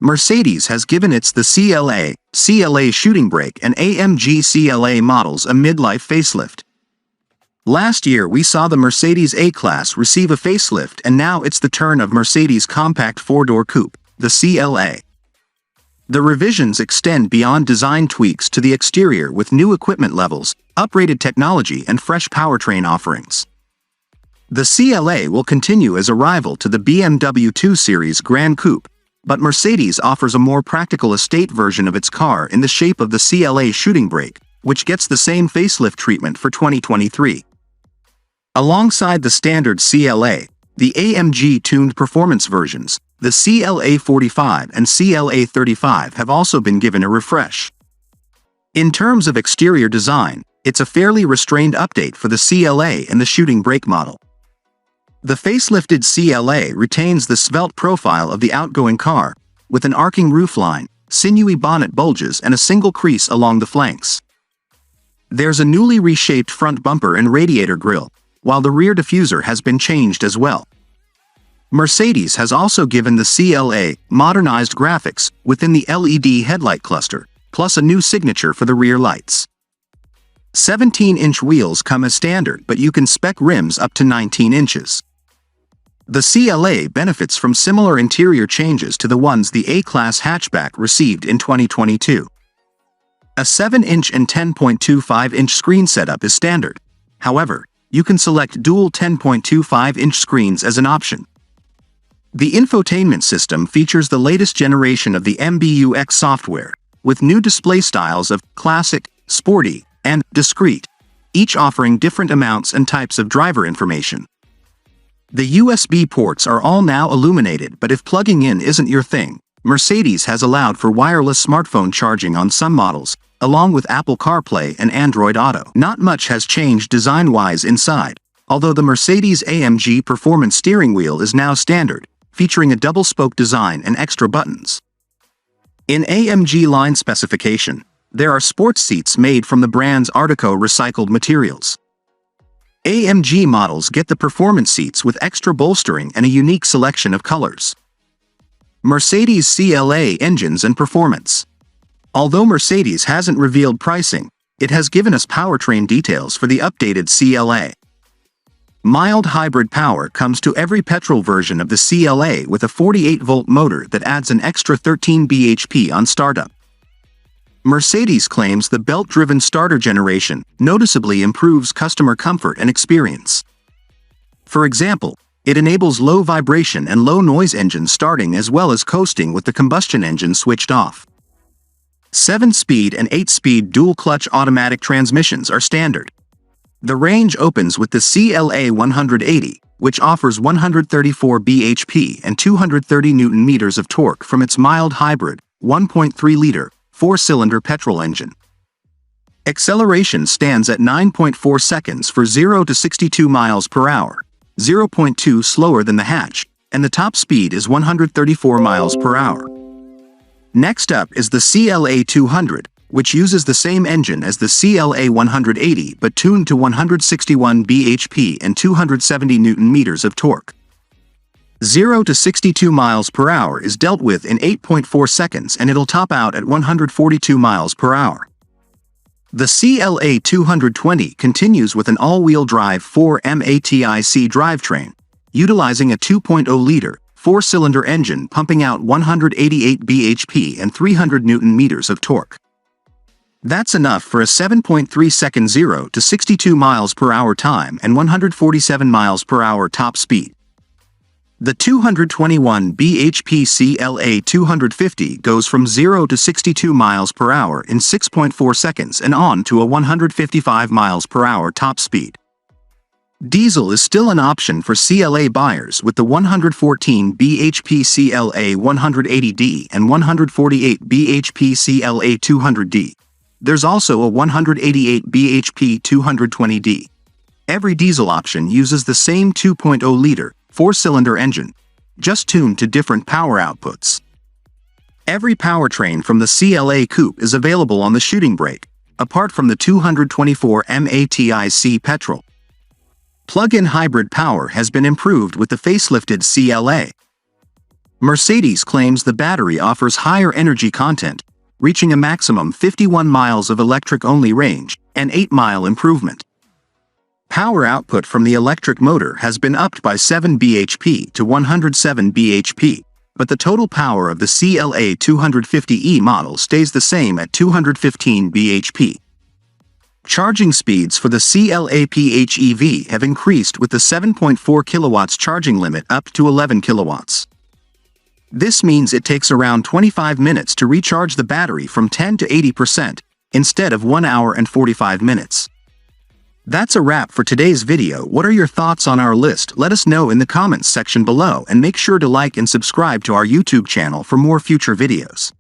Mercedes has given its the CLA Shooting Brake and AMG CLA models a midlife facelift. Last year we saw the Mercedes A-Class receive a facelift, and now it's the turn of Mercedes' compact four-door coupe, the CLA. The revisions extend beyond design tweaks to the exterior with new equipment levels, upgraded technology and fresh powertrain offerings. The CLA will continue as a rival to the BMW 2 Series Gran Coupe, but Mercedes offers a more practical estate version of its car in the shape of the CLA Shooting Brake, which gets the same facelift treatment for 2023. Alongside the standard CLA, the AMG-tuned performance versions, the CLA 45 and CLA 35 have also been given a refresh. In terms of exterior design, it's a fairly restrained update for the CLA and the Shooting Brake model. The facelifted CLA retains the svelte profile of the outgoing car, with an arcing roofline, sinewy bonnet bulges and a single crease along the flanks. There's a newly reshaped front bumper and radiator grille, while the rear diffuser has been changed as well. Mercedes has also given the CLA modernized graphics within the LED headlight cluster, plus a new signature for the rear lights. 17-inch wheels come as standard, but you can spec rims up to 19 inches. The CLA benefits from similar interior changes to the ones the A-Class hatchback received in 2022. A 7-inch and 10.25-inch screen setup is standard. However, you can select dual 10.25-inch screens as an option. The infotainment system features the latest generation of the MBUX software, with new display styles of classic, sporty, and discreet, each offering different amounts and types of driver information. The USB ports are all now illuminated, but if plugging in isn't your thing, Mercedes has allowed for wireless smartphone charging on some models, along with Apple CarPlay and Android Auto. Not much has changed design-wise inside, although the Mercedes AMG Performance steering wheel is now standard, featuring a double-spoke design and extra buttons. In AMG line specification, there are sports seats made from the brand's Artico recycled materials. AMG models get the performance seats with extra bolstering and a unique selection of colors. Mercedes CLA engines and performance. Although Mercedes hasn't revealed pricing, it has given us powertrain details for the updated CLA. Mild hybrid power comes to every petrol version of the CLA with a 48-volt motor that adds an extra 13 bhp on startup. Mercedes claims the belt-driven starter generation noticeably improves customer comfort and experience. For example, it enables low vibration and low noise engines starting as well as coasting with the combustion engine switched off. 7-speed and 8-speed dual-clutch automatic transmissions are standard. The range opens with the CLA 180, which offers 134 bhp and 230 Nm of torque from its mild hybrid, 1.3-liter, 4-cylinder petrol engine. Acceleration stands at 9.4 seconds for 0 to 62 miles per hour, 0.2 slower than the hatch, and the top speed is 134 miles per hour. Next up is the CLA 200, which uses the same engine as the CLA 180 but tuned to 161 bhp and 270 Nm of torque. 0 to 62 miles per hour is dealt with in 8.4 seconds, and it'll top out at 142 miles per hour. The CLA 220 continues with an all-wheel drive 4MATIC drivetrain, utilizing a 2.0-liter, 4-cylinder engine pumping out 188 bhp and 300 Nm of torque. That's enough for a 7.3-second 0 to 62 miles per hour time and 147 miles per hour top speed. The 221 bhp CLA 250 goes from 0 to 62 miles per hour in 6.4 seconds and on to a 155 miles per hour top speed. Diesel is still an option for CLA buyers with the 114 bhp CLA 180D and 148 bhp CLA 200D. There's also a 188 bhp 220D. Every diesel option uses the same 2.0-liter, 4-cylinder engine, just tuned to different power outputs. Every powertrain from the CLA Coupe is available on the Shooting Brake, apart from the 224 MATIC petrol. Plug-in hybrid power has been improved with the facelifted CLA. Mercedes claims the battery offers higher energy content, reaching a maximum 51 miles of electric-only range, an 8-mile improvement. Power output from the electric motor has been upped by 7 bhp to 107 bhp, but the total power of the CLA 250e model stays the same at 215 bhp. Charging speeds for the CLA PHEV have increased with the 7.4 kilowatts charging limit up to 11 kilowatts. This means it takes around 25 minutes to recharge the battery from 10 to 80%, instead of 1 hour and 45 minutes. That's a wrap for today's video. What are your thoughts on our list? Let us know in the comments section below, and make sure to like and subscribe to our YouTube channel for more future videos.